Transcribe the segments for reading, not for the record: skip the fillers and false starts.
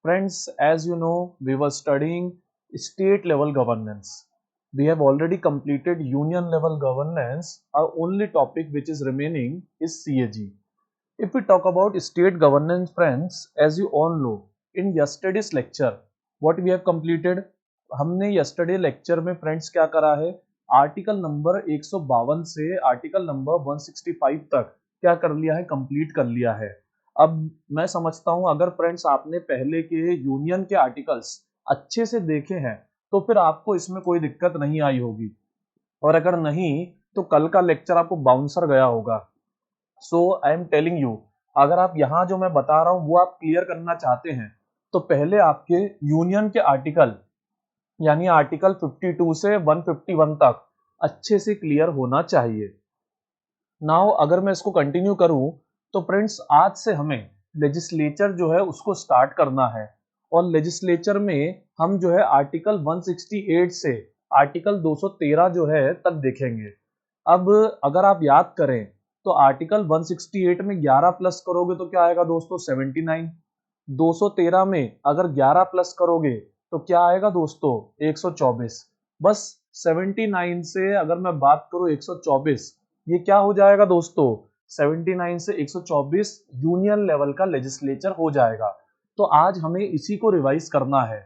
Friends, as you know, we were studying state level governance. We have already completed union level governance. Our only topic which is remaining is CAG. If we talk about state governance, friends, as you all know, in yesterday's lecture, what we have completed, हमने yesterday lecture में friends क्या करा है, article number 152 से article number 165 तक क्या कर लिया है, कंप्लीट कर लिया है। अब मैं समझता हूं अगर फ्रेंड्स आपने पहले के यूनियन के आर्टिकल्स अच्छे से देखे हैं तो फिर आपको इसमें कोई दिक्कत नहीं आई होगी, और अगर नहीं तो कल का लेक्चर आपको बाउंसर गया होगा। सो आई एम टेलिंग यू, अगर आप यहाँ जो मैं बता रहा हूँ वो आप क्लियर करना चाहते हैं तो पहले आपके यूनियन के आर्टिकल यानी आर्टिकल 52 से 151 तक अच्छे से क्लियर होना चाहिए। नाउ अगर मैं इसको कंटिन्यू करूं तो फ्रेंड्स आज से हमें लेजिस्लेचर जो है उसको स्टार्ट करना है, और लेजिस्लेचर में हम जो है आर्टिकल 168 से आर्टिकल 213 जो है तक देखेंगे। अब अगर आप याद करें तो आर्टिकल 168 में 11 प्लस करोगे तो क्या आएगा दोस्तों, 79। 213 में अगर 11 प्लस करोगे तो क्या आएगा दोस्तों, 124। बस 79 से अगर मैं बात करूं 124, ये क्या हो जाएगा दोस्तों, 79 से 124 यूनियन लेवल का लेजिस्लेचर हो जाएगा। तो आज हमें इसी को रिवाइज करना है।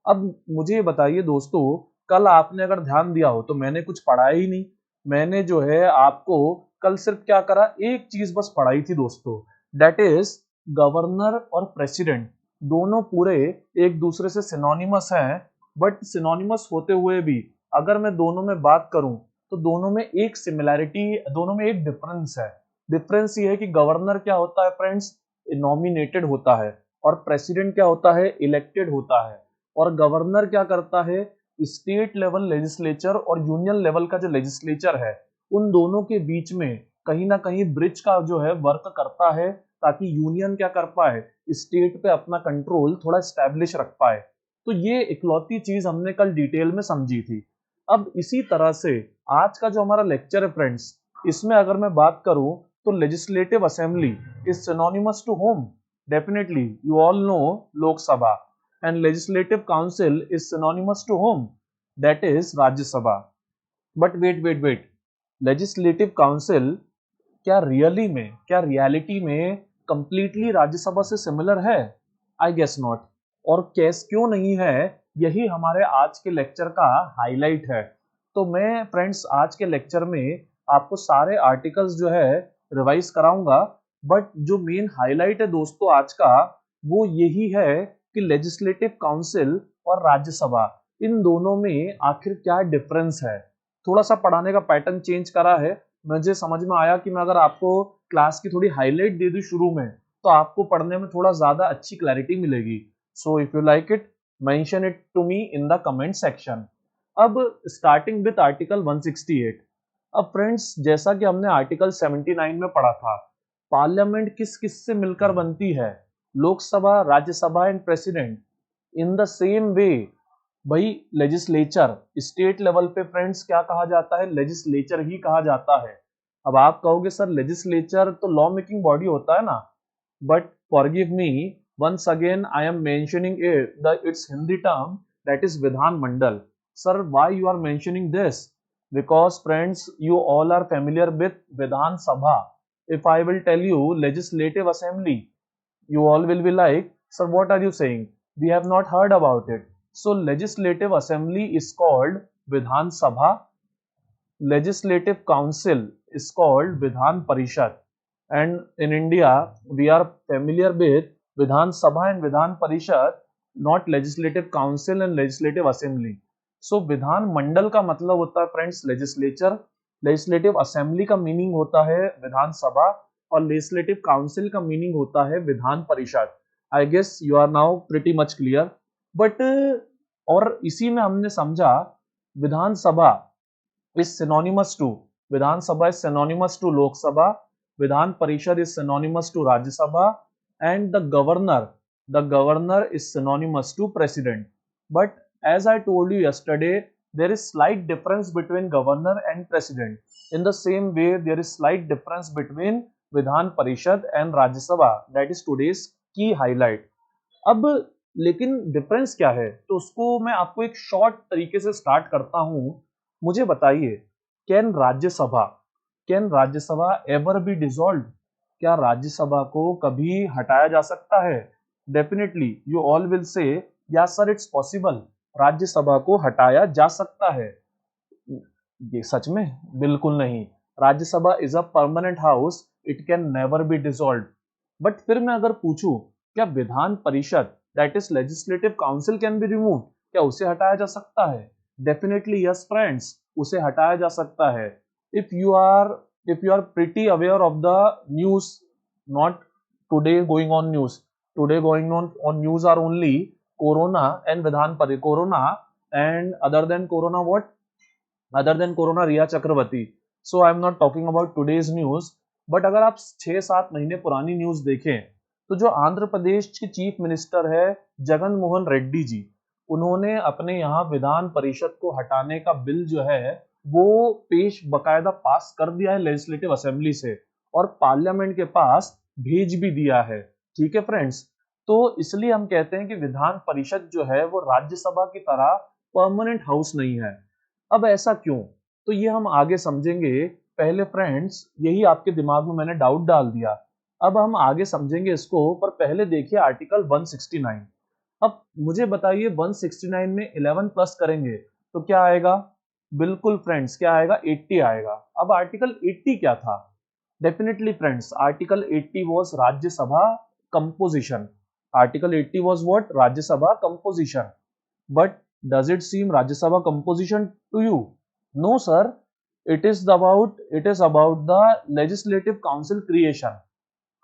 अब मुझे ये बताइए दोस्तों, कल आपने अगर ध्यान दिया हो तो मैंने कुछ पढ़ाया ही नहीं। मैंने जो है आपको कल सिर्फ क्या करा, एक चीज बस पढ़ाई थी दोस्तों, दैट इज गवर्नर और प्रेसिडेंट दोनों पूरे एक दूसरे से सिनोनिमस हैं, बट सिनोनिमस होते हुए भी अगर मैं दोनों में बात करूं तो दोनों में एक सिमिलैरिटी, दोनों में एक डिफरेंस है। डिफरेंस ये है कि गवर्नर क्या होता है फ्रेंड्स, नॉमिनेटेड होता है, और प्रेसिडेंट क्या होता है, इलेक्टेड होता है। और गवर्नर क्या करता है, स्टेट लेवल लेजिस्लेचर और यूनियन लेवल का जो लेजिस्लेचर है उन दोनों के बीच में कहीं ना कहीं ब्रिज का जो है वर्क करता है, ताकि यूनियन क्या कर पाए, स्टेट पे अपना कंट्रोल थोड़ा स्टैब्लिश रख पाए। तो ये इकलौती चीज हमने कल डिटेल में समझी थी। अब इसी तरह से आज का जो हमारा लेक्चर है फ्रेंड्स, इसमें अगर मैं बात करूं तो legislative assembly is synonymous to home, definitely you all know Lok Sabha, and legislative council is synonymous to home, that is Rajya Sabha. But wait wait wait, legislative council क्या रियली में, क्या रियलिटी में कंप्लीटली राज्यसभा से सिमिलर है? I guess not. और कैस क्यों नहीं है, यही हमारे आज के लेक्चर का हाईलाइट है। तो मैं फ्रेंड्स आज के लेक्चर में आपको सारे आर्टिकल्स जो है रिवाइज कराऊंगा, बट जो मेन हाईलाइट है दोस्तों आज का वो यही है कि लेजिस्लेटिव काउंसिल और राज्यसभा इन दोनों में आखिर क्या डिफरेंस है। थोड़ा सा पढ़ाने का पैटर्न चेंज करा है। मुझे समझ में आया कि मैं अगर आपको क्लास की थोड़ी हाईलाइट दे दूं शुरू में तो आपको पढ़ने में थोड़ा ज्यादा अच्छी क्लैरिटी मिलेगी। So if you like it, mention it to me in the comment section. अब स्टार्टिंग विद आर्टिकल 168। अब फ्रेंड्स जैसा कि हमने आर्टिकल 79 में पढ़ा था, पार्लियामेंट किस किस से मिलकर बनती है, Lok Sabha, Rajya Sabha and president. In the same way भाई लेजिस्लेचर स्टेट लेवल पे फ्रेंड्स क्या कहा जाता है, लेजिस्लेचर ही कहा जाता है। अब आप कहोगे सर लेजिस्लेचर तो लॉ मेकिंग बॉडी होता है ना, but forgive me, once again I am mentioning it the its Hindi term, that is Vidhan Mandal. Sir, why you are mentioning this? Because friends, you all are familiar with Vidhan Sabha. If I will tell you legislative assembly, you all will be like, sir, what are you saying? We have not heard about it. So legislative assembly is called Vidhan Sabha. Legislative council is called Vidhan Parishad, and in India we are familiar with Vidhan Sabha and Vidhan Parishad, not legislative council and legislative assembly. So Vidhan Mandal का मतलब होता है friends legislature, legislative assembly का meaning होता है विधान सभा, और legislative council का meaning होता है Vidhan Parishad. I guess you are now pretty much clear. But और इसी में हमने समझा विधानसभा is synonymous to, Vidhan Sabha is synonymous to Lok Sabha, Vidhan Parishad is synonymous to Rajya Sabha, and the governor is synonymous to President. But as I told you yesterday, there is slight difference between governor and president. In the same way, there is slight difference between Vidhan Parishad and Rajya Sabha. That is today's key highlight. अब लेकिन difference क्या है, तो उसको मैं आपको एक short तरीके से स्टार्ट करता हूं। मुझे बताइए, can Rajya Sabha can Rajya Sabha ever be dissolve? क्या राज्यसभा को कभी हटाया जा सकता है? Definitely you all will say yes sir it's possible, Rajya Sabha को हटाया जा सकता है। ये सच में? बिल्कुल नहीं। Rajya Sabha is a permanent house, it can never be dissolve. But फिर मैं अगर पूछूं, क्या Vidhan Parishad that is legislative council can be remove, क्या उसे हटाया जा सकता है? डेफिनेटली यस फ्रेंड्स, उसे हटाया जा सकता है। If you are pretty aware of the news, not today going on news, today going on news are only corona and corona and other than corona what, other than corona Riya Chakravarti. So I am not talking about today's news. But अगर आप 6-7 महीने पुरानी news देखें, तो जो आंध्र प्रदेश के chief minister है जगन मोहन रेड्डी जी, उन्होंने अपने यहाँ विधान परिषद को हटाने का बिल जो है वो बकायदा पास कर दिया है लेजिस्लेटिव असेंबली से, और पार्लियामेंट के पास भेज भी दिया है। ठीक है फ्रेंड्स, तो इसलिए हम कहते हैं कि विधान परिषद जो है वो राज्यसभा की तरह परमानेंट हाउस नहीं है। अब ऐसा क्यों, तो ये हम आगे समझेंगे। पहले फ्रेंड्स, यही आपके दिमाग में मैंने डाउट डाल दिया, अब हम आगे समझेंगे इसको, पर पहले देखिए आर्टिकल 169। अब मुझे बताइए 169 में 11 प्लस करेंगे तो क्या आएगा? बिल्कुल फ्रेंड्स, क्या आएगा? 80 आएगा। अब आर्टिकल 80 क्या था? Definitely friends, article 80 was Rajya Sabha composition. Article 80 was what? Rajya Sabha composition. But does it seem Rajya Sabha composition to you? No, sir. It is about the legislative council creation.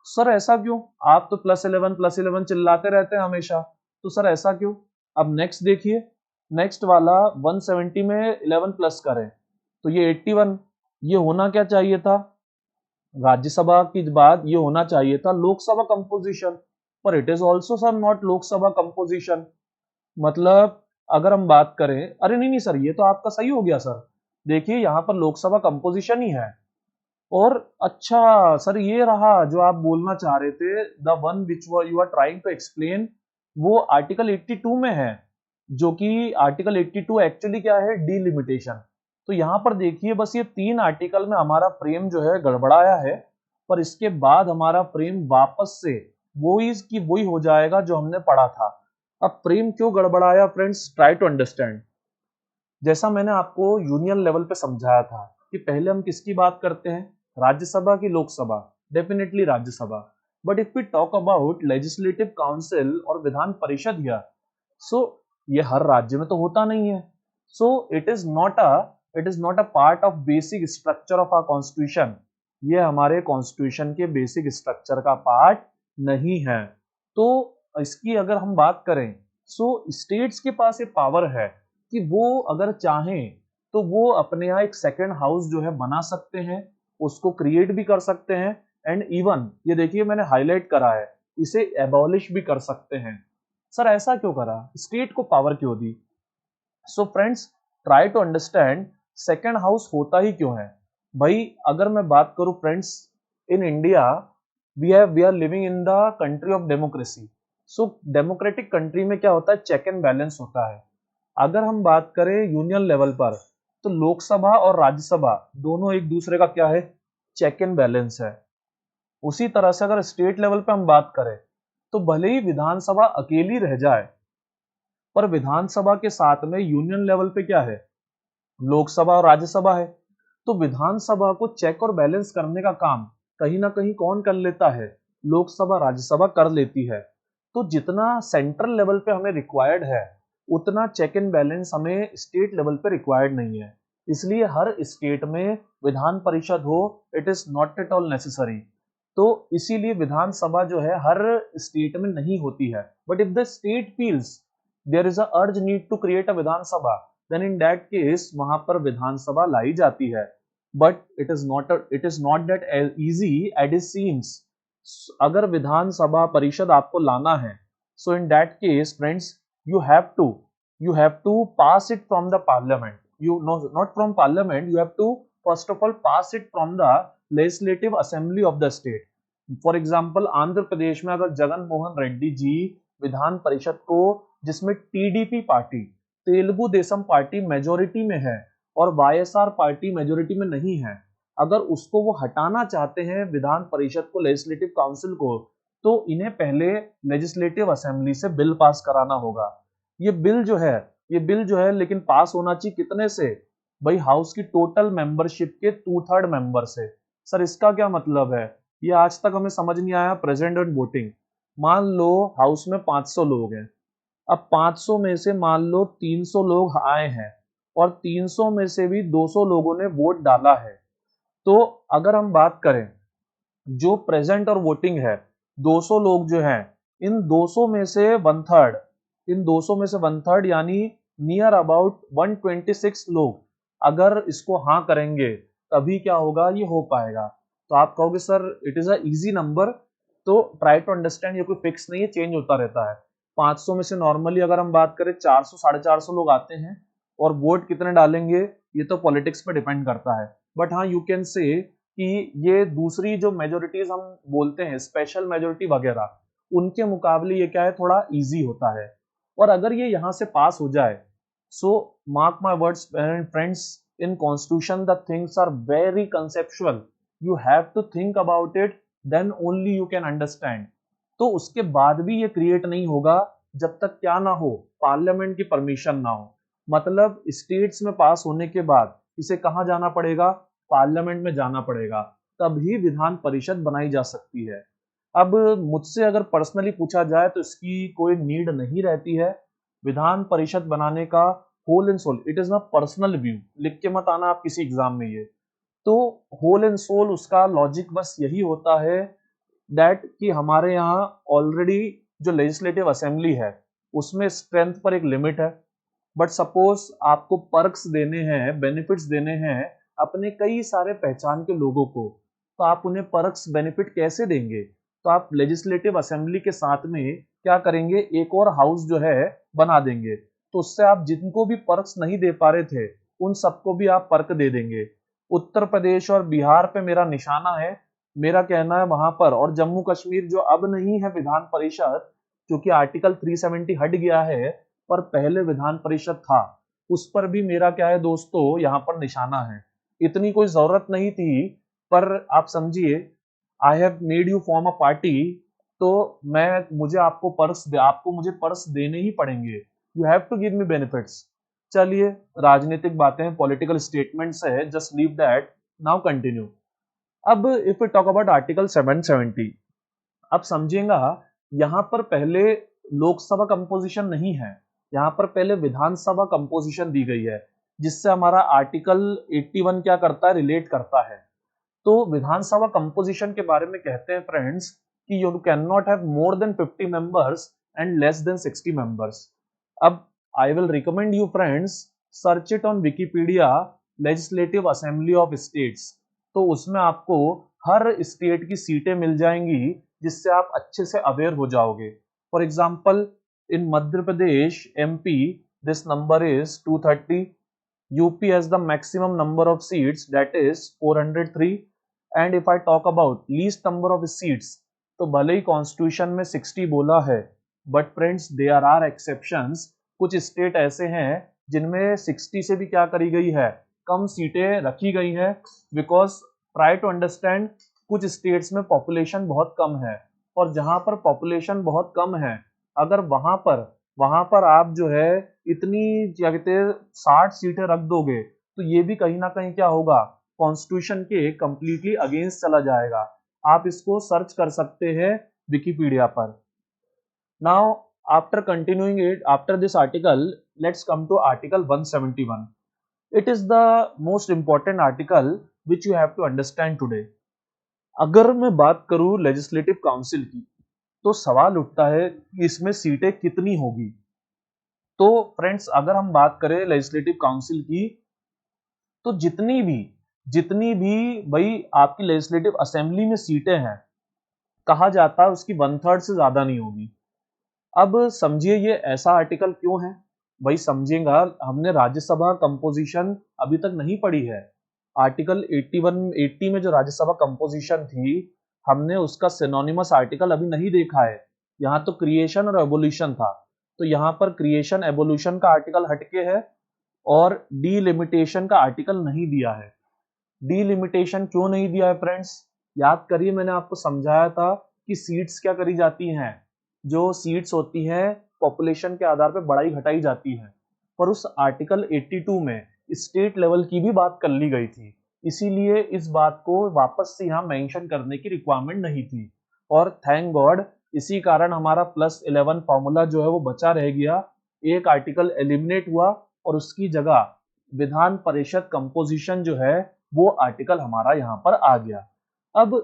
Sir ऐसा क्यों? आप तो +11 चिल्लाते रहते हैं हमेशा, तो सर ऐसा क्यों? अब नेक्स्ट देखिए, नेक्स्ट वाला 170 में 11 प्लस करें तो ये 81। ये होना क्या चाहिए था? राज्यसभा के बाद ये होना चाहिए था लोकसभा कंपोजिशन, पर it is also sir not Lok Sabha composition. मतलब अगर हम बात करें, अरे नहीं नहीं सर, ये तो आपका सही हो गया सर, देखिए यहाँ पर लोकसभा कंपोजिशन ही है। और अच्छा सर, ये रहा जो आप बोलना चाह रहे थे, the one which you are trying to explain, वो आर्टिकल 82 में है, जो कि आर्टिकल 82 एक्चुअली क्या है? डीलिमिटेशन। तो यहाँ पर देखिए, बस ये 3 आर्टिकल में हमारा फ्रेम जो है गड़बड़ाया है, पर इसके बाद हमारा फ्रेम वापस से वही हो जाएगा जो हमने पढ़ा था। अब फ्रेम क्यों गड़बड़ाया फ्रेंड्स? Try to understand. जैसा मैंने आपको यूनियन लेवल पे समझाया था कि पहले हम किसकी बात करते हैं, राज्यसभा की Lok Sabha, definitely Rajya Sabha. But if we talk about legislative council और विधान परिषद हियर, सो ये हर राज्य में तो होता नहीं है। So it is not a part of basic structure of our constitution. ये हमारे कॉन्स्टिट्यूशन के बेसिक स्ट्रक्चर का पार्ट नहीं है। तो इसकी अगर हम बात करें, सो स्टेट्स के पास ये पावर है कि वो अगर चाहें तो वो अपने यहाँ एक सेकेंड हाउस जो है बना सकते हैं, उसको क्रिएट भी कर सकते हैं, एंड इवन ये देखिए मैंने हाईलाइट करा है, इसे एबॉलिश भी कर सकते हैं। सर ऐसा क्यों करा? स्टेट को पावर क्यों दी? So friends, try to understand second house होता ही क्यों है। भाई अगर मैं बात करूं friends, in India we are living in the country of democracy. So democratic country में क्या होता है? चेक एंड बैलेंस होता है। अगर हम बात करें यूनियन लेवल पर, तो लोकसभा और राज्यसभा दोनों एक दूसरे का क्या है? चेक एंड बैलेंस है। उसी तरह से अगर स्टेट लेवल पे हम बात करें, तो भले ही विधानसभा अकेली रह जाए, पर विधानसभा के साथ में यूनियन लेवल पे क्या है? लोकसभा और राज्यसभा है। तो विधानसभा को चेक और बैलेंस करने का काम कहीं ना कहीं कौन कर लेता है? लोकसभा राज्यसभा कर लेती है। तो जितना सेंट्रल लेवल पे हमें रिक्वायर्ड है, उतना चेक एंड बैलेंस हमें स्टेट लेवल पे रिक्वायर्ड नहीं है। इसलिए हर स्टेट में विधान परिषद हो, it is not at all necessary. तो इसीलिए विधानसभा जो है हर स्टेट में नहीं होती है। But if the state feels there is a urge need to create a Vidhan Sabha, then in that case वहां पर विधानसभा लाई जाती है। But it is not that easy at it seems. अगर विधानसभा परिषद आपको लाना है, so in that case friends, you have to pass it from the parliament. You know, not from parliament, you have to first of all pass it from the legislative assembly of the state. For example, Andhra Pradesh में अगर जगन मोहन रेड्डी जी विधान परिषद को, जिसमें TDP party, Telugu Desam party majority में है और YSR party majority में नहीं है, अगर उसको वो हटाना चाहते हैं विधान परिषद को, लेजिस्लेटिव काउंसिल को, तो इन्हें पहले लेजिस्लेटिव असेंबली से बिल पास कराना होगा। ये बिल जो है लेकिन पास होना चाहिए कितने से? भाई हाउस की टोटल मेंबरशिप के 2/3 मेंबर से। सर इसका क्या मतलब है? ये आज तक हमें समझ नहीं आया। प्रेजेंट एंड वोटिंग, मान लो हाउस में 500 लोग हैं, अब 500 में से मान लो 300 लोग आए हैं और 300 में से भी 200 लोगों ने वोट डाला है। तो अगर हम बात करें जो प्रेजेंट और वोटिंग है, 200 लोग जो हैं, इन 200 में से 1/3, इन 200 में से 1/3 यानी नियर अबाउट 126 लोग अगर इसको हाँ करेंगे तभी क्या होगा, ये हो पाएगा। तो आप कहोगे sir it is a easy number, तो ट्राई टू अंडरस्टैंड, ये कोई फिक्स नहीं है, चेंज होता रहता है। 500 में से नॉर्मली अगर हम बात करें 400 450 लोग आते हैं और वोट कितने डालेंगे ये तो पॉलिटिक्स पे डिपेंड करता है। बट हाँ यू कैन से कि ये दूसरी जो मेजोरिटीज हम बोलते हैं, स्पेशल मेजोरिटी वगैरह, उनके मुकाबले ये क्या है, थोड़ा इजी होता है। और अगर ये यहाँ से पास हो जाए, so mark my words friends, in constitution the things are very conceptual, you have to think about it, then only you can understand. तो उसके बाद भी ये क्रिएट नहीं होगा जब तक क्या ना हो, पार्लियामेंट की परमिशन ना हो। मतलब स्टेट्स में पास होने के बाद इसे कहाँ जाना पड़ेगा, पार्लियामेंट में जाना पड़ेगा, तभी विधान परिषद बनाई जा सकती है। अब मुझसे अगर पर्सनली पूछा जाए तो इसकी कोई नीड नहीं रहती है विधान परिषद बनाने का, whole and soul, it is my personal view, लिख के मत आना आप किसी एग्जाम में ये। तो होल एंड सोल उसका लॉजिक बस यही होता है दैट कि हमारे यहाँ ऑलरेडी जो लेजिस्लेटिव असेंबली है उसमें स्ट्रेंथ पर एक लिमिट है। बट सपोज आपको पर्क्स देने हैं, बेनिफिट्स देने हैं अपने कई सारे पहचान के लोगों को, तो आप उन्हें पर्क्स बेनिफिट कैसे देंगे? तो आप लेजिस्लेटिव असेंबली के साथ में क्या करेंगे, एक और हाउस जो है बना देंगे, तो उससे आप जिनको भी पर्क्स नहीं दे पा रहे थे उन सबको भी आप पर्क दे देंगे। उत्तर प्रदेश और बिहार पे मेरा निशाना है, मेरा कहना है वहां पर, और जम्मू कश्मीर जो अब नहीं है विधान परिषद, क्योंकि आर्टिकल 370 हट गया है, पर पहले विधान परिषद था, उस पर भी मेरा क्या है दोस्तों, यहाँ पर निशाना है। इतनी कोई जरूरत नहीं थी, पर आप समझिए, I have made you form a party, तो आपको मुझे पर्स देने ही पड़ेंगे, you have to give me benefits. चलिए राजनीतिक बातें, पॉलिटिकल स्टेटमेंट्स है, just leave that, now continue. अब if we talk about article 770, अब समझिएगा यहाँ पर पहले लोकसभा कंपोजिशन नहीं है, यहाँ पर पहले विधानसभा कंपोजिशन दी गई है, जिससे हमारा आर्टिकल 81 क्या करता है, रिलेट करता है। तो विधानसभा कंपोजिशन के बारे में कहते हैं फ्रेंड्स कि you can not have more than 50 members and less than 60 members. अब I will recommend you friends, search it on Wikipedia, legislative assembly of states, तो उसमें आपको हर स्टेट की सीटें मिल जाएंगी, जिससे आप अच्छे से अवेयर हो जाओगे। For example in Madhya Pradesh MP this number is 230, UP has the maximum number of seats, that is 403, and if I talk about least number of seats, तो भले ही कॉन्स्टिट्यूशन में 60 बोला है, but friends there are exceptions, कुछ state ऐसे हैं जिनमें 60 से भी क्या करी गई है, कम सीटें रखी गई हैं, बिकॉज ट्राई टू अंडरस्टैंड, कुछ स्टेट्स में पॉपुलेशन बहुत कम है, और जहां पर पॉपुलेशन बहुत कम है, अगर वहां पर आप जो है इतनी क्या कहते हैं 60 सीटें रख दोगे, तो ये भी कहीं ना कहीं क्या होगा, कॉन्स्टिट्यूशन के कंप्लीटली अगेंस्ट चला जाएगा। आप इसको सर्च कर सकते हैं विकिपीडिया पर। Now after continuing it, after this article, let's come to article 171। It is the most important article which you have to understand today. अगर मैं बात करूं लेजिस्लेटिव काउंसिल की, तो सवाल उठता है कि इसमें सीटें कितनी होगी। तो फ्रेंड्स अगर हम बात करें लेजिस्लेटिव काउंसिल की, तो जितनी भी भाई आपकी लेजिस्लेटिव असेंबली में सीटें हैं, कहा जाता है उसकी 1/3 से ज्यादा नहीं होगी। अब समझिए ये ऐसा आर्टिकल क्यों है, भाई समझिएगा, हमने राज्यसभा कंपोजिशन अभी तक नहीं पढ़ी है। आर्टिकल 80 में जो राज्यसभा कंपोजिशन थी, हमने उसका सिनोनिमस आर्टिकल अभी नहीं देखा है, यहाँ तो क्रिएशन और एवोल्यूशन था, तो यहाँ पर क्रिएशन एवोल्यूशन का आर्टिकल हटके है और डीलिमिटेशन का आर्टिकल नहीं दिया है। डीलिमिटेशन क्यों नहीं दिया है फ्रेंड्स? याद करिए, मैंने आपको समझाया था कि सीट्स क्या करी जाती हैं, जो सीट्स होती हैं पॉपुलेशन के आधार पर बढ़ाई घटाई जाती है, पर उस आर्टिकल 82 में स्टेट लेवल की भी बात कर ली गई थी, इसीलिए इस बात को वापस से यहाँ मेंशन करने की रिक्वायरमेंट नहीं थी। और थैंक गॉड, इसी कारण हमारा +11 फॉर्मूला जो है वो बचा रह गया, एक आर्टिकल एलिमिनेट हुआ और उसकी जगह विधान परिषद कंपोजिशन जो है वो आर्टिकल हमारा यहाँ पर आ गया। अब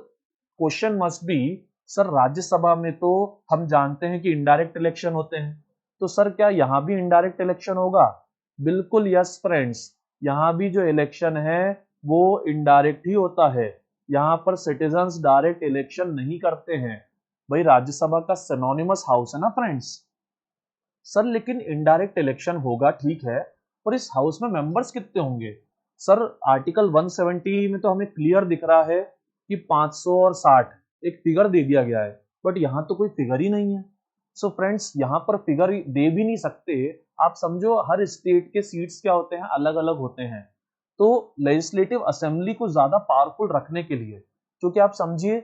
question must be, sir Rajya Sabha में तो हम जानते हैं कि इनडायरेक्ट इलेक्शन होते हैं, तो सर क्या यहाँ भी इनडायरेक्ट इलेक्शन होगा? बिल्कुल यस फ्रेंड्स, यहाँ भी जो इलेक्शन है वो इनडायरेक्ट ही होता है। यहाँ पर सिटीजन्स डायरेक्ट इलेक्शन नहीं करते हैं। भाई राज्यसभा का सिनोनिमस हाउस है ना फ्रेंड्स। सर लेकिन इनडायरेक्ट इलेक्शन होगा ठीक है, पर इस हाउस में मेंबर्स कितने होंगे? सर आर्टिकल 170 में तो हमें क्लियर दिख रहा है कि 500 और 60 एक फिगर दे दिया गया है, बट यहाँ तो कोई फिगर ही नहीं है। सो फ्रेंड्स यहाँ पर फिगर दे भी नहीं सकते। आप समझो हर स्टेट के सीट्स क्या होते हैं, अलग अलग होते हैं। तो लेजिस्लेटिव असेंबली को ज्यादा पावरफुल रखने के लिए, क्योंकि आप समझिए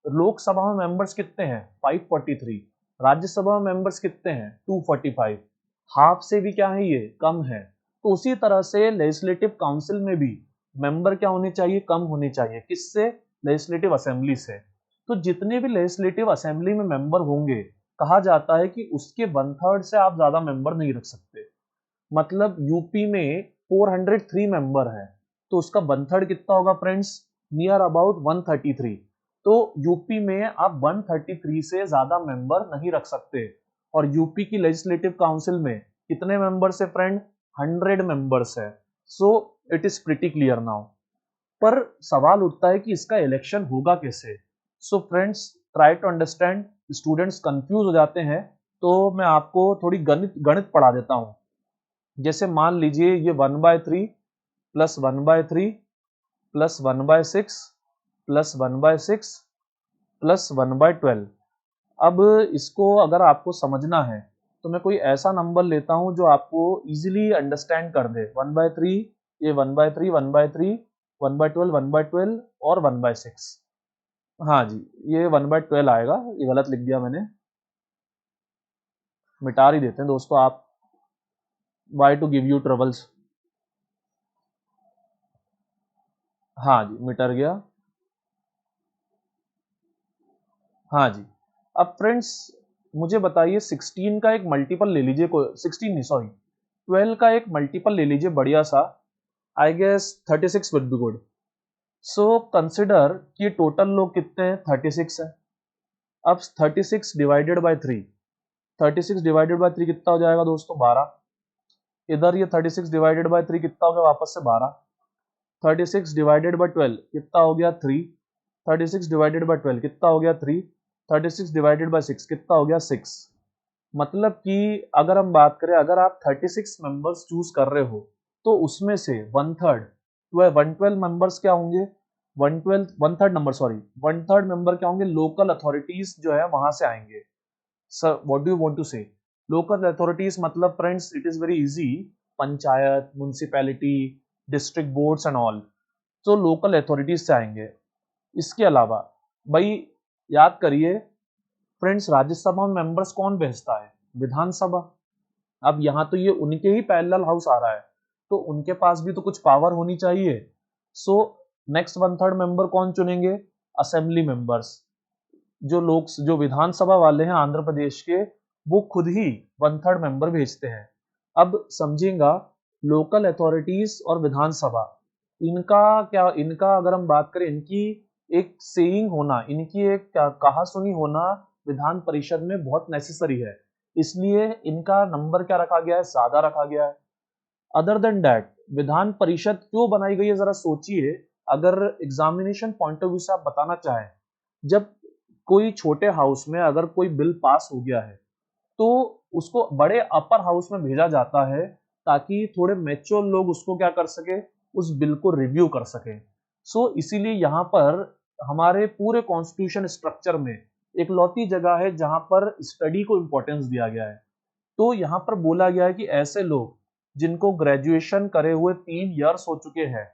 लोकसभा में मेंबर्स कितने हैं 543, राज्यसभा में मेंबर्स कितने हैं 245, हाफ से भी क्या है ये कम है। तो उसी तरह से लेजिस्लेटिव काउंसिल में भी मेंबर क्या होने चाहिए, कम होने चाहिए। किससे? लेजिस्लेटिव असेंबली से। तो जितने भी लेजिस्लेटिव असेंबली में मेंबर होंगे, कहा जाता है कि उसके 1/3 से आप ज्यादा मेंबर नहीं रख सकते। मतलब यूपी में 403 मेंबर है, तो उसका 1/3 कितना होगा फ्रेंड्स? Near about 133। तो यूपी में आप 133 से ज्यादा मेंबर नहीं रख सकते। और यूपी की लेजिस्लेटिव काउंसिल में कितने मेंबर्स है फ्रेंड? 100 मेंबर्स है। So it is pretty clear now. पर सवाल उठता है कि इसका इलेक्शन होगा कैसे? So friends try to understand. Students confuse हो जाते हैं, तो मैं आपको थोड़ी गणित पढ़ा देता हूं। जैसे मान लीजिए ये 1/3 प्लस 1/3 प्लस 1/6 प्लस 1/6 प्लस 1/12। अब इसको अगर आपको समझना है तो मैं कोई ऐसा नंबर लेता हूं जो आपको इजीली अंडरस्टैंड कर दे। 1/3, ये 1/3, 1/3, 1/12, 1/12 और 1/6। हाँ जी, ये 1/12 आएगा, ये गलत लिख दिया मैंने, मिटा ही देते हैं दोस्तों आप, why to give you troubles. हाँ जी मिटर गया। हाँ जी। अब फ्रेंड्स मुझे बताइए 16 का एक मल्टीपल ले लीजिए, कोई 16 नहीं सॉरी 12 का एक मल्टीपल ले लीजिए बढ़िया सा। I guess 36 would be good. So consider कि टोटल लोग कितने हैं, 36 है। अब 36 डिवाइडेड बाय 3, 36 डिवाइडेड बाय 3 कितना हो जाएगा दोस्तों? 12। इधर ये 36 डिवाइडेड बाय 3 कितना हो गया वापस से 12। 36 डिवाइडेड बाय 12 कितना हो गया 3। 36 डिवाइडेड बाय 12 कितना हो गया 3। 36 डिवाइडेड बाय 6 कितना हो गया 6। मतलब कि अगर हम बात करें, अगर आप 36 मेंबर्स चूज कर रहे हो तो उसमें से 1/3 112 मेंबर्स क्या होंगे, 1/3 नंबर सॉरी 1/3 मेंबर क्या होंगे, लोकल अथॉरिटीज जो है वहां से आएंगे। Sir what do you want to say? Local authorities मतलब friends it is very easy, panchayat, municipality, district boards and all, तो लोकल अथॉरिटीज से आएंगे। इसके अलावा भाई याद करिए फ्रेंड्स, राज्यसभा में मेंबर्स कौन भेजता है? विधानसभा। अब यहाँ तो ये उनके ही पैरेलल हाउस आ रहा है, तो उनके पास भी तो कुछ पावर होनी चाहिए। सो नेक्स्ट 1/3 मेंबर कौन चुनेंगे? Assembly members. जो विधानसभा वाले हैं आंध्र प्रदेश के, वो खुद ही 1/3 मेंबर भेजते हैं। अब समझिएगा, लोकल अथॉरिटीज और विधानसभा, इनका अगर हम बात करें, इनकी एक सेइंग होना, इनकी एक कहा सुनी होना विधान परिषद में बहुत नेसेसरी है, इसलिए इनका नंबर क्या रखा गया है, ज्यादा रखा गया है। Other than that Vidhan Parishad क्यों बनाई गई है जरा सोचिए। अगर एग्जामिनेशन पॉइंट ऑफ व्यू से आप बताना चाहें, जब कोई छोटे हाउस में अगर कोई बिल पास हो गया है तो उसको बड़े अपर हाउस में भेजा जाता है, ताकि थोड़े मैच्योर लोग उसको क्या कर सके, उस बिल को रिव्यू कर सके। सो इसीलिए यहाँ पर हमारे पूरे कॉन्स्टिट्यूशन स्ट्रक्चर में इकलौती जगह है जहां पर स्टडी को इंपॉर्टेंस दिया गया है। तो यहाँ पर बोला गया है कि ऐसे लोग जिनको ग्रेजुएशन करे हुए 3 इयर्स हो चुके हैं,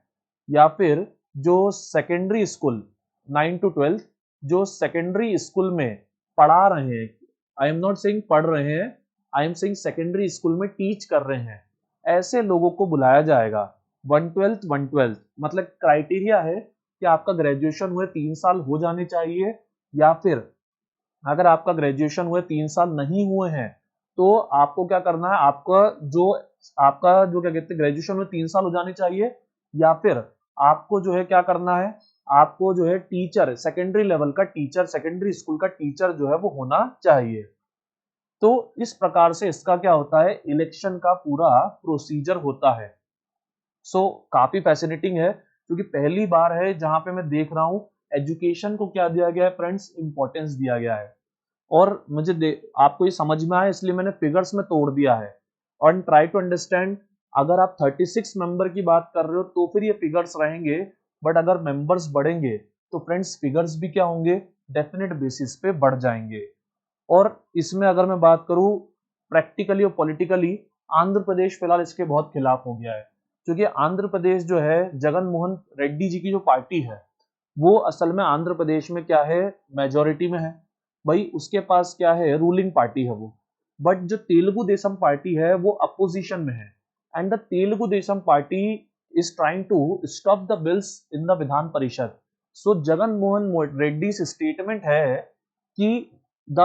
या फिर जो सेकेंडरी स्कूल 9 to 12 जो सेकेंडरी स्कूल में पढ़ा रहे हैं, आई एम नॉट सेइंग पढ़ रहे हैं, I am saying secondary school में टीच कर रहे हैं, ऐसे लोगों को बुलाया जाएगा। 1/12 मतलब क्राइटेरिया है कि आपका ग्रेजुएशन हुए 3 साल हो जाने चाहिए, या फिर अगर आपका ग्रेजुएशन हुए 3 साल नहीं हुए हैं तो आपको क्या करना है, आपका जो क्या कहते हैं ग्रेजुएशन हुए 3 साल हो जाने चाहिए, या फिर आपको जो है क्या करना है, आपको जो है टीचर सेकेंडरी लेवल का टीचर, सेकेंडरी स्कूल का टीचर जो है वो होना चाहिए। तो इस प्रकार से इसका क्या होता है, इलेक्शन का पूरा प्रोसीजर होता है। काफी फैसिनेटिंग है क्योंकि पहली बार है जहां पे मैं देख रहा हूं एजुकेशन को क्या दिया गया है फ्रेंड्स, इंपॉर्टेंस दिया गया है। और आपको ये समझ में आया इसलिए मैंने फिगर्स में तोड़ दिया है। और ट्राई टू अंडरस्टैंड, अगर आप 36 मेंबर की बात कर रहे हो तो फिर ये फिगर्स रहेंगे, बट अगर मेंबर्स बढ़ेंगे तो फ्रेंड्स फिगर्स भी क्या होंगे, डेफिनेट बेसिस पे बढ़ जाएंगे। और इसमें अगर मैं बात करूं प्रैक्टिकली और पॉलिटिकली, आंध्र प्रदेश फिलहाल इसके बहुत खिलाफ हो गया है, क्योंकि आंध्र प्रदेश जो है जगन मोहन रेड्डी जी की जो पार्टी है वो असल में आंध्र प्रदेश में क्या है, मेजोरिटी में है भाई, उसके पास क्या है, रूलिंग पार्टी है वो। बट जो तेलुगु देशम पार्टी है वो अपोजिशन में है, and the Telugu Desam party is trying to stop the bills in the Vidhan Parishad. So Jagan Mohan Reddy statement है कि द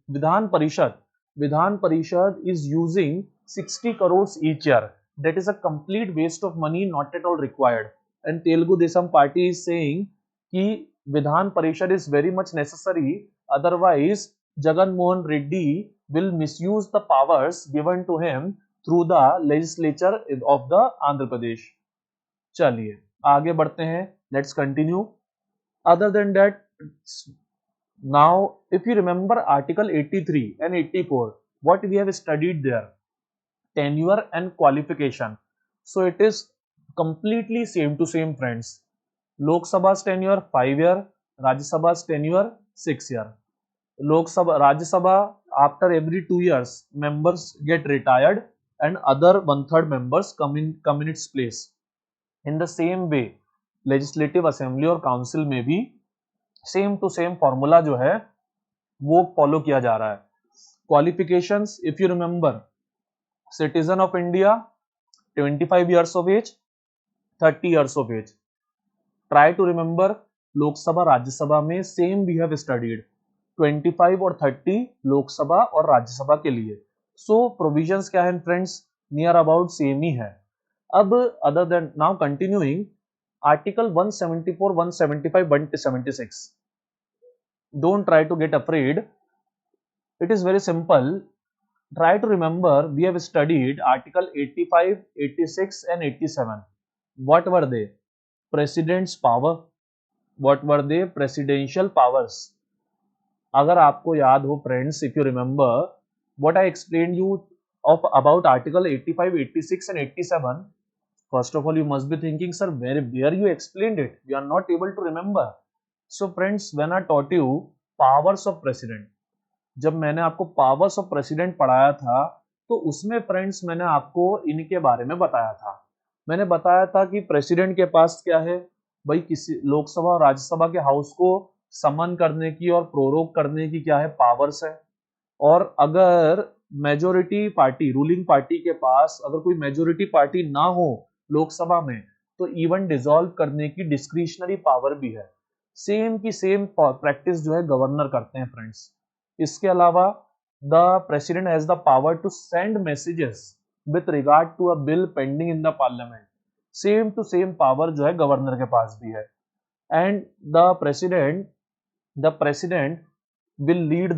विधान परिषद is using 60 crores each year, that is a complete waste of money, not at all required, and Telugu Desam party is saying कि Vidhan Parishad is very much necessary, otherwise Jagan Mohan Reddy will misuse the powers given to him through the legislature of the Andhra Pradesh। चलिए आगे बढ़ते हैं, let's continue। other than that, now if you remember article 83 and 84, what we have studied there, tenure and qualification, so it is completely same to same friends। lok sabha's tenure 5 year, rajya sabha's tenure 6 year। lok sabha rajya sabha after every 2 years members get retired and other 1/3 members come in its place। in the same way legislative assembly और council में भी same to same formula जो है वो follow किया जा रहा है। Qualifications, if you remember, citizen of India 25 years of age, 30 years of age। Try to remember, Lok Sabha Rajya Sabha में सेम वी हैव स्टडीड 25 और 30 लोकसभा और राज्यसभा के लिए। सो प्रोविजंस क्या है फ्रेंड्स, नियर अबाउट सेम ही है। अब other than now continuing, article 174, 175, 176, don't try to get afraid, it is very simple। try to remember, we have studied article 85, 86 and 87। what were they, president's power, what were they, presidential powers। अगर आपको याद हो friends, if you remember what I explained you of about article 85, 86 and 87, first of all you must be thinking, sir, where you explained it, we are not able to remember। so friends, when I taught you powers of president, जब मैंने आपको powers of president पढ़ाया था तो उसमें friends मैंने आपको इनके बारे में बताया था। मैंने बताया था कि प्रेसिडेंट के पास क्या है भाई, किसी लोकसभा और राज्यसभा के हाउस को समन करने की और प्रोरोग करने की क्या है, पावर्स है। और अगर मेजोरिटी पार्टी, रूलिंग पार्टी के पास अगर कोई मेजोरिटी पार्टी ना हो लोकसभा में तो इवन डिसॉल्व करने की डिस्क्रिशनरी पावर भी है। सेम की सेम प्रैक्टिस जो है गवर्नर करते हैं फ्रेंड्स। इसके अलावा the president has the power to send messages with regard to a bill pending in the parliament. Same to same power जो है गवर्नर के पास भी है। And the president will lead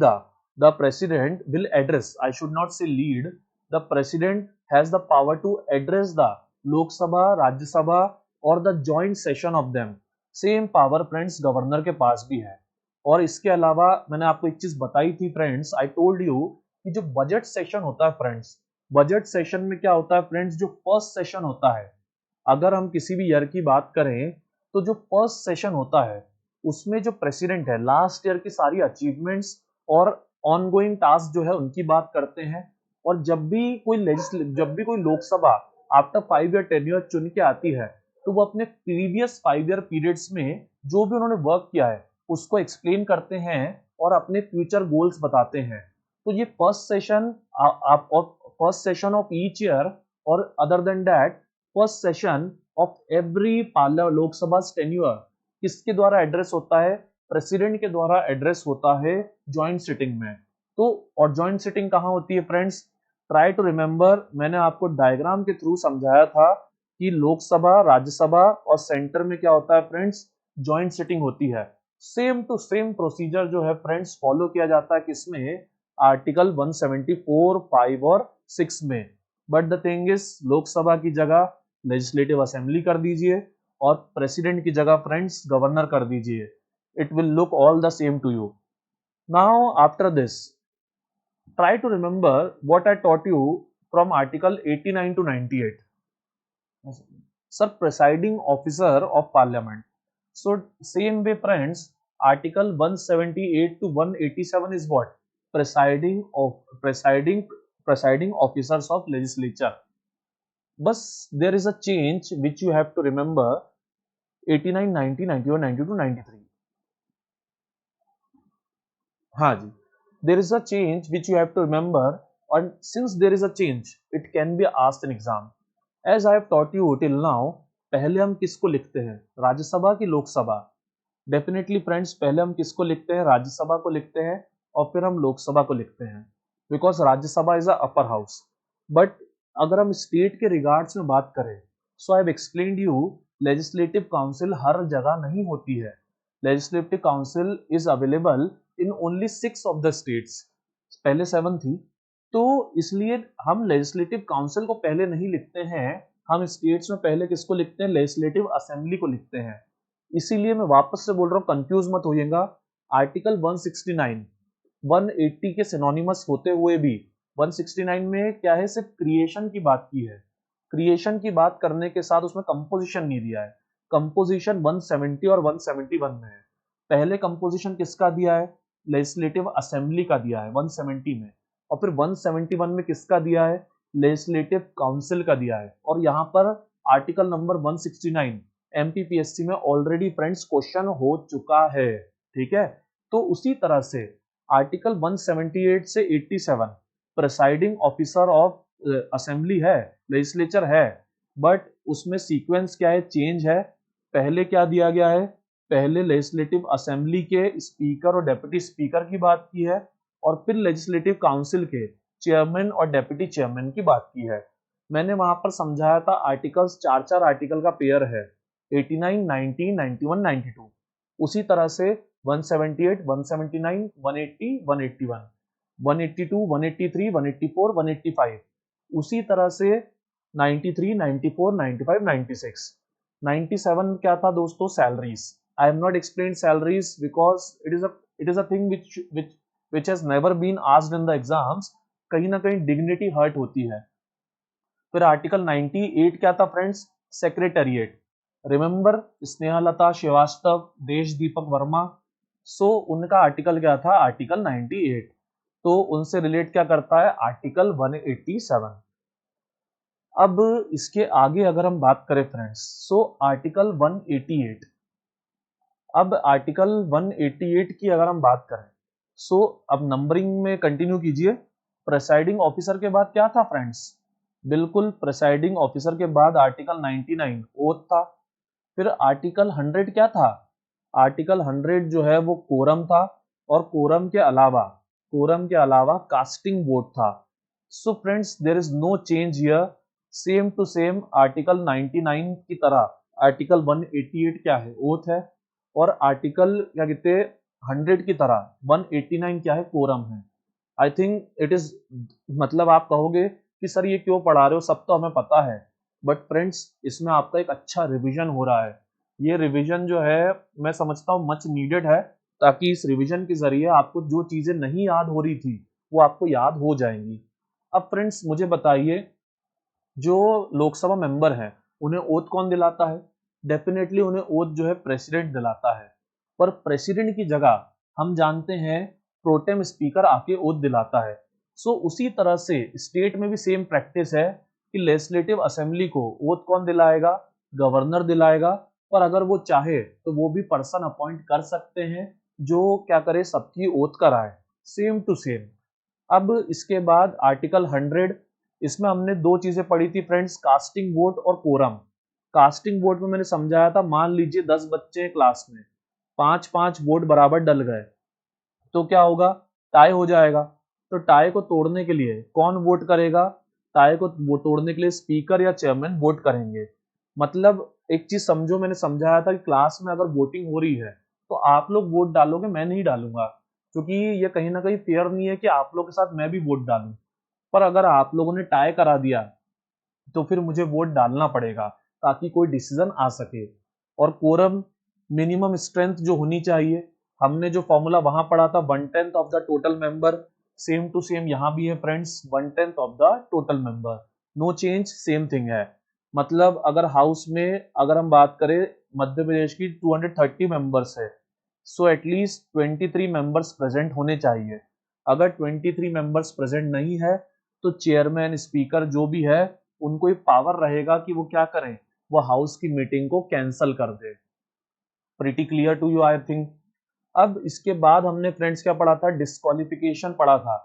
the president will address, I should not say lead, the president has the power to address the Lok Sabha, Rajya Sabha और the joint session of them। Same power friends governor के पास भी है। और इसके अलावा मैंने आपको एक चीज बताई थी फ्रेंड्स, आई टोल्ड यू कि जो बजट सेशन होता है फ्रेंड्स, बजट सेशन में क्या होता है फ्रेंड्स, जो फर्स्ट सेशन होता है, अगर हम किसी भी ईयर की बात करें तो जो फर्स्ट सेशन होता है उसमें जो प्रेसिडेंट है लास्ट ईयर की सारी अचीवमेंट्स और ऑनगोइंग टास्क जो है उनकी बात करते हैं। और जब भी कोई लोकसभा आफ्टर 5 ईयर टेन्योर चुन के आती है तो वो अपने प्रीवियस 5 ईयर पीरियड्स में जो भी उन्होंने वर्क किया है उसको एक्सप्लेन करते हैं और अपने फ्यूचर गोल्स बताते हैं। तो ये first session of each year, और other than that first session of every Lok Sabha tenure किसके द्वारा एड्रेस होता है? प्रेसिडेंट के द्वारा एड्रेस होता है जॉइंट सिटिंग में। तो और जॉइंट सिटिंग कहाँ होती है फ्रेंड्स? ट्राई टू रिमेंबर, मैंने आपको डायग्राम के थ्रू समझाया था कि लोकसभा, राज्यसभा और सेंटर में क्या होता है फ्रेंड्स? जॉइंट सिटिंग होती है। सेम टू सेम प्रोसीजर जो है फ्रेंड्स फॉलो किया जाता है किसमें? आर्टिकल 174, 5 और 6 में। But the thing is, Lok Sabha की जगह लेजिस्लेटिव असेंबली कर दीजिए और प्रेसिडेंट की जगह फ्रेंड्स गवर्नर कर दीजिए। It will look all the same to you. Now after this, try to remember what I taught you from article 89 to 98. Sir, presiding officer of parliament. So same way friends, article 178 to 187 is what? Presiding officers of legislature. But there is a change which you have to remember: 89, 90, 91, 92, 93. हाँ जी, there is a change which you have to remember, and since there is a change, it can be asked in exam. As I have taught you till now, पहले हम किसको लिखते हैं? राज्यसभा की Lok Sabha? Definitely friends, पहले हम किसको लिखते हैं? राज्यसभा को लिखते हैं और फिर हम लोकसभा को लिखते हैं, because Rajya Sabha is a upper house. But अगर हम स्टेट के रिगार्ड्स में बात करें, so I have explained you, legislative council हर जगह नहीं होती है। Legislative council is available in only 6 of the states. पहले 7 थी, तो इसलिए हम लेजिस्लेटिव काउंसिल को पहले नहीं लिखते हैं, हम स्टेट्स में पहले किसको लिखते हैं? लेजिस्लेटिव असेंबली को लिखते हैं। इसीलिए मैं वापस से बोल रहा हूँ, कंफ्यूज मत होइएगा। आर्टिकल 169, 180 के सिनोनिमस होते हुए भी 169 में क्या है? सिर्फ क्रिएशन की बात की है। क्रिएशन की बात करने के साथ उसमें कंपोजिशन नहीं दिया है। कंपोजिशन 170 और 171 में है। पहले कंपोजिशन किसका दिया है? लेजिस्लेटिव असेंबली का दिया है 170 में, और फिर 171 में किसका दिया है? लेजिस्लेटिव काउंसिल का दिया है। और यहाँ पर आर्टिकल नंबर 169 एमपीपीएससी में ऑलरेडी फ्रेंड्स क्वेश्चन हो चुका है, ठीक है। तो उसी तरह से आर्टिकल 178 से 87 प्रिसाइडिंग ऑफिसर ऑफ असेंबली है, लेजिस्लेचर है, बट उसमें सीक्वेंस क्या है? चेंज है। पहले क्या दिया गया है? पहले लेजिस्लेटिव असेंबली के स्पीकर और डेप्यूटी स्पीकर की बात की है, और फिर लेजिस्लेटिव काउंसिल के चेयरमैन और डेप्यूटी चेयरमैन की बात की है। मैंने वहां पर समझाया था आर्टिकल्स 4 आर्टिकल का पेयर है, 89, 90, 91, 92। उसी तरह से 178, 179, 180, 181, 182, 183, 184, 185। उसी तरह से 93, 94, 95, 96। 97 क्या था दोस्तों? Salaries. I have not explained salaries because it is a thing which has never been asked in the exams. कहीं ना कहीं डिग्निटी हर्ट होती है। फिर आर्टिकल 98 क्या था friends? Secretariat. Remember Snehlata Srivastava, Desh Deepak Verma, सो उनका आर्टिकल क्या था? आर्टिकल 98। तो उनसे रिलेट क्या करता है? आर्टिकल 187। अब इसके आगे अगर हम बात करें फ्रेंड्स, सो आर्टिकल 188। अब आर्टिकल 188 की अगर हम बात करें, सो अब नंबरिंग में कंटिन्यू कीजिए। प्रेसाइडिंग ऑफिसर के बाद क्या था फ्रेंड्स? बिल्कुल, प्रेसाइडिंग ऑफिसर के बाद आर्टिकल 99 ओथ था। फिर आर्टिकल 100 क्या था? आर्टिकल 100 जो है वो कोरम था, और कोरम के अलावा कास्टिंग वोट था। So friends, there is no change here, same to same article 99 की तरह आर्टिकल 188 क्या है? ओथ है। और आर्टिकल क्या कहते हैं? 100 की तरह 189 क्या है? कोरम है। आई थिंक इट इज, मतलब आप कहोगे कि सर ये क्यों पढ़ा रहे हो, सब तो हमें पता है, बट फ्रेंड्स इसमें आपका एक अच्छा रिवीजन हो रहा है। ये रिवीजन जो है मैं समझता हूँ मच नीडेड है, ताकि इस रिवीजन के जरिए आपको जो चीजें नहीं याद हो रही थी वो आपको याद हो जाएंगी। अब फ्रेंड्स मुझे बताइए, जो लोकसभा मेंबर है उन्हें ओथ कौन दिलाता है? डेफिनेटली उन्हें ओथ जो है प्रेसिडेंट दिलाता है। पर प्रेसिडेंट की जगह हम जानते हैं प्रोटेम स्पीकर आके ओथ दिलाता है। सो उसी तरह से स्टेट में भी सेम प्रैक्टिस है कि लेजिस्लेटिव असेंबली को ओथ कौन दिलाएगा, गवर्नर दिलाएगा, पर अगर वो चाहे तो वो भी पर्सन अपॉइंट कर सकते हैं जो क्या करे, सबकी ओथ कराए, सेम टू सेम। अब इसके बाद आर्टिकल 100, इसमें हमने दो चीजें पढ़ी थी फ्रेंड्स, कास्टिंग वोट और कोरम। कास्टिंग वोट में मैंने समझाया था, मान लीजिए 10 बच्चे हैं क्लास में, 5-5 वोट बराबर डल गए तो क्या होगा, टाई हो जाएगा। तो टाई को तोड़ने के लिए कौन वोट करेगा, टाई को वो तोड़ने के लिए स्पीकर या चेयरमैन वोट करेंगे। मतलब एक चीज समझो, मैंने समझाया था कि क्लास में अगर वोटिंग हो रही है तो आप लोग वोट डालोगे, मैं नहीं डालूंगा, क्योंकि ये कहीं ना कहीं फेयर नहीं है कि आप लोग के साथ मैं भी वोट डालूं। पर अगर आप लोगों ने टाई करा दिया तो फिर मुझे वोट डालना पड़ेगा ताकि कोई डिसीजन आ सके। और कोरम, मिनिमम स्ट्रेंथ जो होनी चाहिए, हमने जो फॉर्मूला वहां पढ़ा था 1/10 of the total member, same to same यहाँ भी है friends, 1/10 of the total member, no change, same thing है। मतलब अगर हाउस में अगर हम बात करें मध्य प्रदेश की 230 मेंबर्स है, सो एटलीस्ट 23 मेंबर्स प्रेजेंट होने चाहिए। अगर 23 मेंबर्स प्रेजेंट नहीं है तो चेयरमैन, स्पीकर जो भी है, उनको एक पावर रहेगा कि वो क्या करें, वो हाउस की मीटिंग को कैंसल कर दे। Pretty clear to you I think. अब इसके बाद हमने फ्रेंड्स क्या पढ़ा था, डिस्क्वालिफिकेशन पढ़ा था,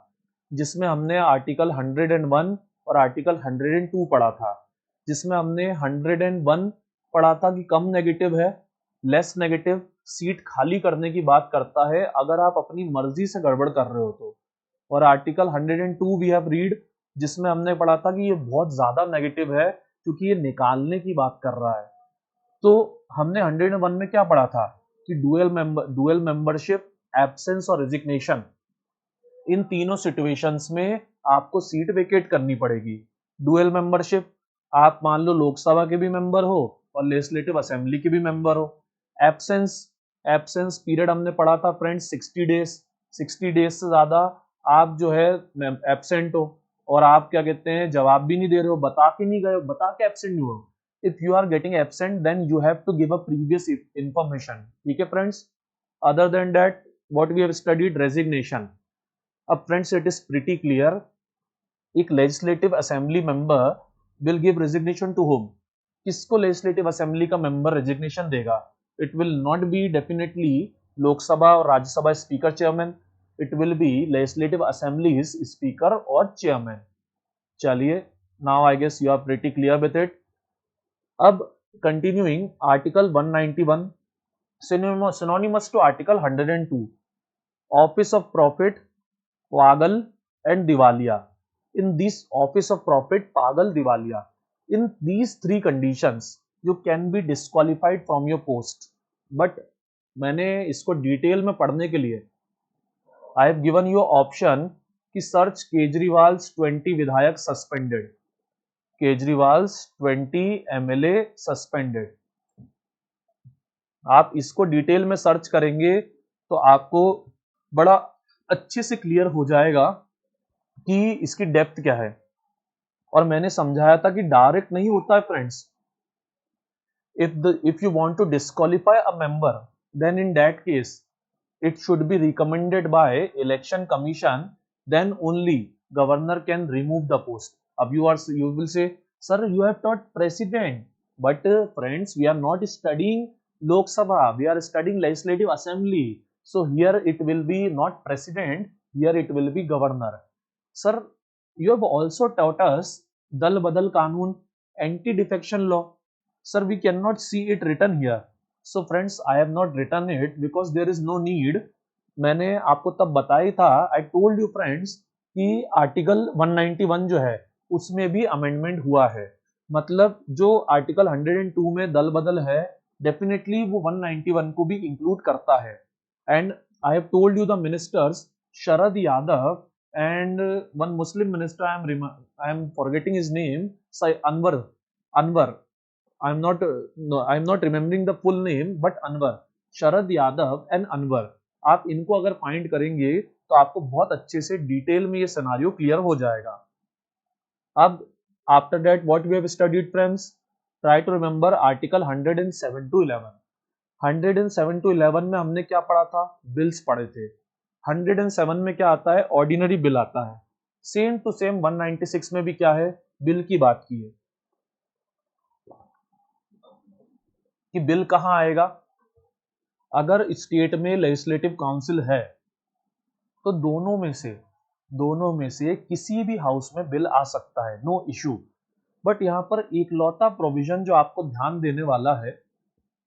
जिसमें हमने आर्टिकल 101 और आर्टिकल 102 पढ़ा था। जिसमें हमने 101 पढ़ा था कि कम नेगेटिव है, लेस नेगेटिव, सीट खाली करने की बात करता है अगर आप अपनी मर्जी से गड़बड़ कर रहे हो तो। और आर्टिकल 102 वी हैव रीड, जिसमें हमने पढ़ा था कि ये बहुत ज्यादा नेगेटिव है क्योंकि ये निकालने की बात कर रहा है। तो हमने 101 में क्या पढ़ा था कि डुअल मेंबरशिप, एब्सेंस और रेजिग्नेशन, इन तीनों सिचुएशंस में आपको सीट वेकेट करनी पड़ेगी। डुअल मेंबरशिप, आप मान लो लोकसभा के भी मेंबर हो और लेजिस्लेटिव असेंबली के भी मेंबर हो। एब्सेंस, एब्सेंस पीरियड हमने पढ़ा था फ्रेंड्स 60 डेज, 60 डेज से ज्यादा आप जो है एब्सेंट हो और आप क्या कहते हैं जवाब भी नहीं दे रहे हो, बता के नहीं गए हो, बता के एब्सेंट नहीं हो। If you are getting absent then you have to give a previous information, ठीक है friends. Other than that what we have studied, resignation. अब friends it is pretty clear, एक legislative assembly member will give resignation to home, किसको legislative assembly का member resignation देगा, it will not be definitely Lok Sabha और Rajya Sabha speaker chairman, it will be legislative assemblies speaker और chairman. चलिए, now I guess you are pretty clear with it. अब continuing article 191, synonymous to article 102, office of profit, पागल and दिवालिया। In this office of profit, pagal, divalia, in these three conditions you can be disqualified from your post। but मैंने इसको detail में पढ़ने के लिए I have given you option कि search Kejriwal's 20 विधायक सस्पेंडेड, केजरीवाल्स 20 एमएलए सस्पेंडेड। आप इसको डिटेल में सर्च करेंगे तो आपको बड़ा अच्छे से क्लियर हो जाएगा कि इसकी डेप्थ क्या है। और मैंने समझाया था कि डायरेक्ट नहीं होता है friends. if you want to disqualify a member, then in that case it should be recommended by election commission, then only governor can remove the post। अब you will say sir you have taught president, but friends we are not studying Lok Sabha, we are studying legislative assembly, so here it will be not president, here it will be governor। sir you have also taught us dal badal kanun, anti defection law, sir we cannot see it written here। so friends I have not written it because there is no need। मैंने आपको तब बताया था, I told you friends कि article 191 जो है उसमें भी अमेंडमेंट हुआ है। मतलब जो आर्टिकल 102 में दल बदल है डेफिनेटली वो 191 को भी इंक्लूड करता है। And I have told you the ministers Sharad Yadav and one Muslim minister, I am forgetting his name, Anwar, I'm not remembering the full name, but Anwar, Sharad Yadav and Anwar, आप इनको अगर फाइंड करेंगे तो आपको बहुत अच्छे से डिटेल में ये सिनारियो क्लियर हो जाएगा। अब after that what we have studied friends, try to remember article 107 to 11। 107 to 11 में हमने क्या पढ़ा था, बिल्स पढ़े थे। 107 में क्या आता है, ऑर्डिनरी बिल आता है। सेम टू सेम 196 में भी क्या है, बिल की बात की है कि बिल कहां आएगा। अगर स्टेट में लेजिस्लेटिव काउंसिल है तो दोनों में से किसी भी हाउस में बिल आ सकता है, नो इशू। बट यहाँ पर एक लौता प्रोविजन जो आपको ध्यान देने वाला है,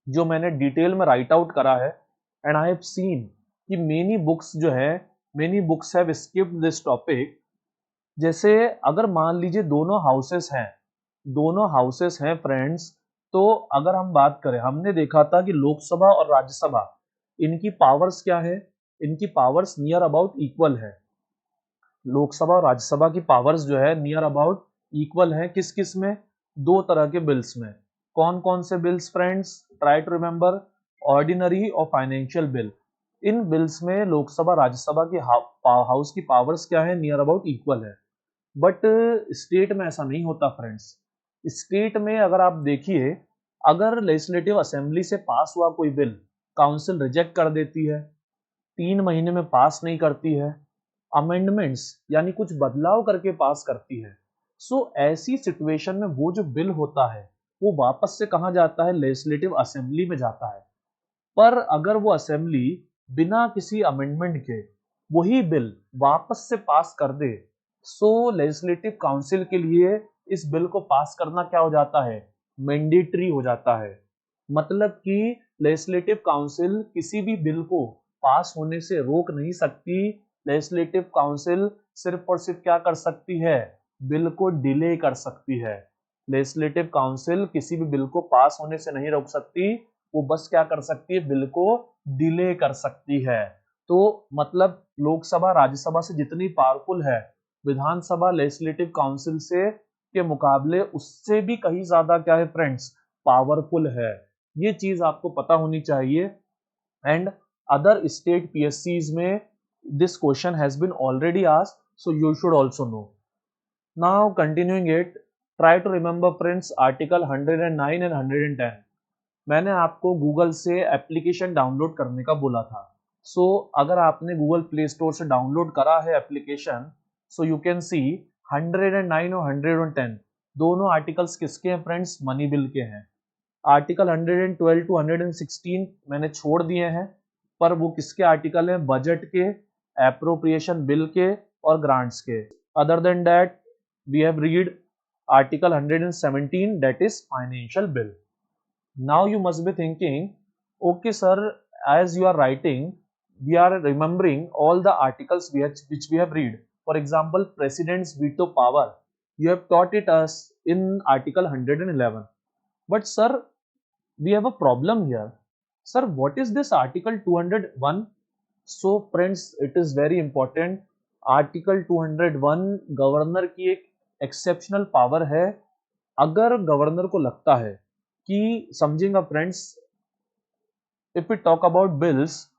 जो मैंने डिटेल में राइट आउट करा है, एंड आई हैव सीन कि many books have skipped this topic. जैसे अगर मान लीजिए दोनों हाउसेस हैं फ्रेंड्स, तो अगर हम बात करें, हमने देखा था कि लोकसभा और राज्यसभा, इनकी पावर्स क्या है, इनकी पावर्स नियर अबाउट इक्वल है। लोकसभा और राज्यसभा की पावर्स जो है नियर अबाउट इक्वल है। किस किस में, दो तरह के बिल्स में। कौन कौन से bills friends, try to remember, ordinary और फाइनेंशियल बिल। इन बिल्स में लोकसभा राज्यसभा की हाउस की पावर्स क्या है, नियर अबाउट इक्वल है। बट स्टेट में ऐसा नहीं होता फ्रेंड्स। स्टेट में अगर आप देखिए, अगर लेजिस्लेटिव असेंबली से पास हुआ कोई बिल, काउंसिल रिजेक्ट कर देती है, 3 महीने में पास नहीं करती है, अमेंडमेंट्स यानी कुछ बदलाव करके पास करती है, सो ऐसी सिचुएशन में वो जो बिल होता है वो वापस से कहां जाता है, लेजिस्लेटिव असेंबली में जाता है। पर अगर वो असेंबली बिना किसी अमेंडमेंट के वही बिल वापस से पास कर दे, सो लेजिस्लेटिव काउंसिल के लिए इस बिल को पास करना क्या हो जाता है, मैंडेटरी हो जाता है। मतलब कि लेजिस्लेटिव काउंसिल किसी भी बिल को पास होने से रोक नहीं सकती। लेजिस्लेटिव काउंसिल सिर्फ और सिर्फ क्या कर सकती है, बिल को डिले कर सकती है। लेजिस्लेटिव काउंसिल किसी भी बिल को पास होने से नहीं रोक सकती, वो बस क्या कर सकती है, बिल को डिले कर सकती है। तो मतलब लोकसभा राज्यसभा से जितनी पावरफुल है, विधानसभा लेजिस्लेटिव काउंसिल से के मुकाबले उससे भी कहीं ज्यादा क्या है फ्रेंड्स, पावरफुल है। ये चीज आपको पता होनी चाहिए। एंड अदर स्टेट पीएससीज में this question has been already asked, so you should also know. Now continuing it, try to remember friends article 109 and 110। मैंने आपको गूगल से एप्लीकेशन डाउनलोड करने का बोला था। सो अगर आपने गूगल प्ले स्टोर से डाउनलोड करा है application, so you can see 109 और 110 दोनों आर्टिकल्स किसके हैं फ्रेंड्स, मनी बिल के हैं। आर्टिकल 112 टू 116 मैंने छोड़ दिए हैं, पर वो किसके आर्टिकल हैं, बजट के, एप्रोप्रिएशन बिल के और ग्रांट्स के। Other than that we have read article 117 that is financial bill. Now you must be thinking, okay sir, as you are writing, we are remembering all the articles which we have read. For example, President's veto power. You have taught it us in Article 111. But sir, we have a problem here. Sir, what is this Article 201? So friends, it is very important. Article 201 governor की एक exceptional power है। अगर governor को लगता है कि, समझेंगे friends, if we talk about bills,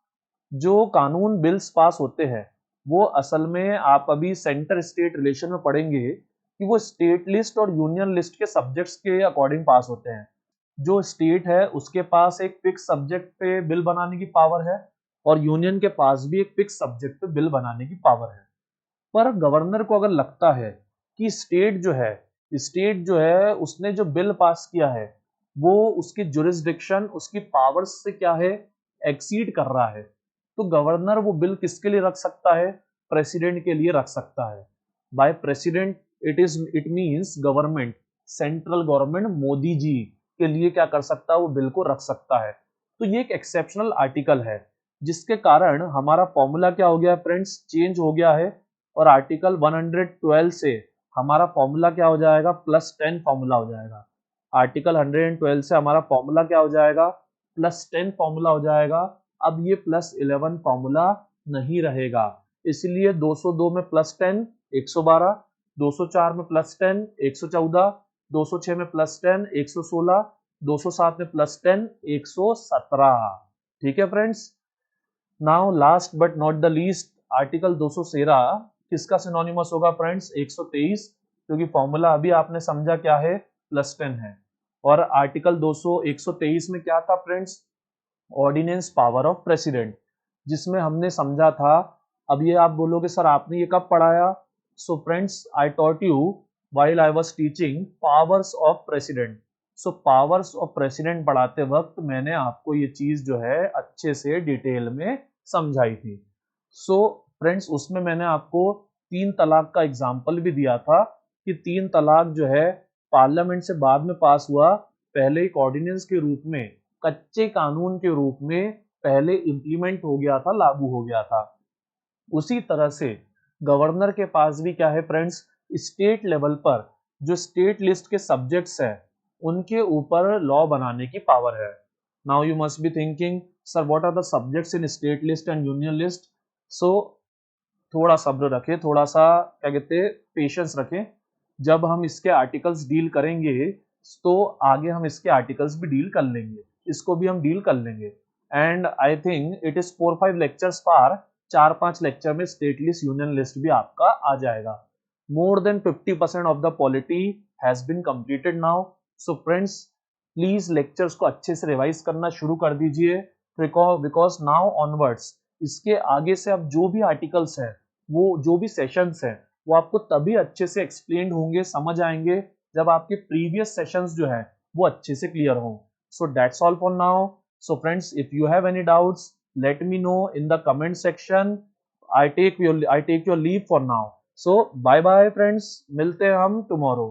जो कानून बिल्स पास होते हैं वो असल में आप अभी सेंटर स्टेट रिलेशन में पढ़ेंगे कि वो स्टेट लिस्ट और यूनियन लिस्ट के सब्जेक्ट्स के अकॉर्डिंग पास होते हैं। जो स्टेट है उसके पास एक फिक्स सब्जेक्ट पे बिल बनाने की पावर है और यूनियन के पास भी एक फिक्स सब्जेक्ट पे बिल बनाने की पावर है। पर गवर्नर को अगर लगता है कि स्टेट जो है उसने जो बिल पास किया है वो उसकी जुरिस्डिक्शन, उसकी पावर्स से क्या है, एक्सीड कर रहा है, तो गवर्नर वो बिल किसके लिए रख सकता है, प्रेसिडेंट के लिए रख सकता है। By president it means government, central government Modi ji के लिए क्या कर सकता है, वो बिल को रख सकता है। तो ये एक एक्सेप्शनल आर्टिकल है जिसके कारण हमारा फॉर्मूला क्या हो गया फ्रेंड्स, चेंज हो गया है। और आर्टिकल 112 से हमारा फॉर्मूला क्या हो जाएगा, +10 फॉर्मूला हो जाएगा। आर्टिकल 112 से हमारा फॉर्मूला क्या हो जाएगा, +10 फॉर्मूला हो जाएगा। अब ये +11 फॉर्मूला नहीं रहेगा, इसलिए 202 में +10 112, 204 में +10 114, 206 में +10 116, 207 में +10 117। ठीक है friends. Now last but not the least, article 213 किसका सिनोनिमस होगा फ्रेंड्स, 123, क्योंकि फॉर्मूला अभी आपने समझा क्या है, +10 है। और आर्टिकल 123 में क्या था friends, ordinance power of president, जिसमें हमने समझा था। अब ये आप बोलोगे सर आपने ये कब पढ़ाया? So friends, I taught you while I was teaching powers of president. So powers of president पढ़ाते वक्त मैंने आपको ये चीज जो है अच्छे से डिटेल में समझाई थी। सो फ्रेंड्स, उसमें मैंने आपको 3 तलाक का एग्जाम्पल भी दिया था कि 3 तलाक जो है पार्लियामेंट से बाद में पास हुआ, पहले एक ऑर्डिनेंस के रूप में, कच्चे कानून के रूप में पहले इंप्लीमेंट हो गया था, लागू हो गया था। उसी तरह से गवर्नर के पास भी क्या है फ्रेंड्स, स्टेट लेवल पर जो स्टेट लिस्ट के सब्जेक्ट्स हैं उनके ऊपर लॉ बनाने की पावर है। Now you must be thinking sir what are the subjects in state list and union list. So थोड़ा सब्र रखें, थोड़ा सा क्या कहते हैं पेशेंस रखें। जब हम इसके आर्टिकल्स डील करेंगे तो आगे हम इसके आर्टिकल्स भी डील कर लेंगे, इसको भी हम डील कर लेंगे। And I think it is 4-5 lectures पार, 4-5 लेक्चर में स्टेट लिस्ट यूनियन लिस्ट भी आपका आ जाएगा। More than 50% of the polity has been completed now. So friends, please lectures को अच्छे से रिवाइज करना शुरू कर दीजिए, बिकॉज नाउ ऑनवर्ड्स इसके आगे से अब जो भी आर्टिकल्स हैं, वो जो भी सेशंस हैं, वो आपको तभी अच्छे से एक्सप्लेन होंगे, समझ आएंगे, जब आपके प्रीवियस सेशंस जो है वो अच्छे से क्लियर हों। So that's all for now. So friends, if you have any doubts let me know in the comment section. I take your leave for now. So bye bye friends, मिलते हैं हम tomorrow.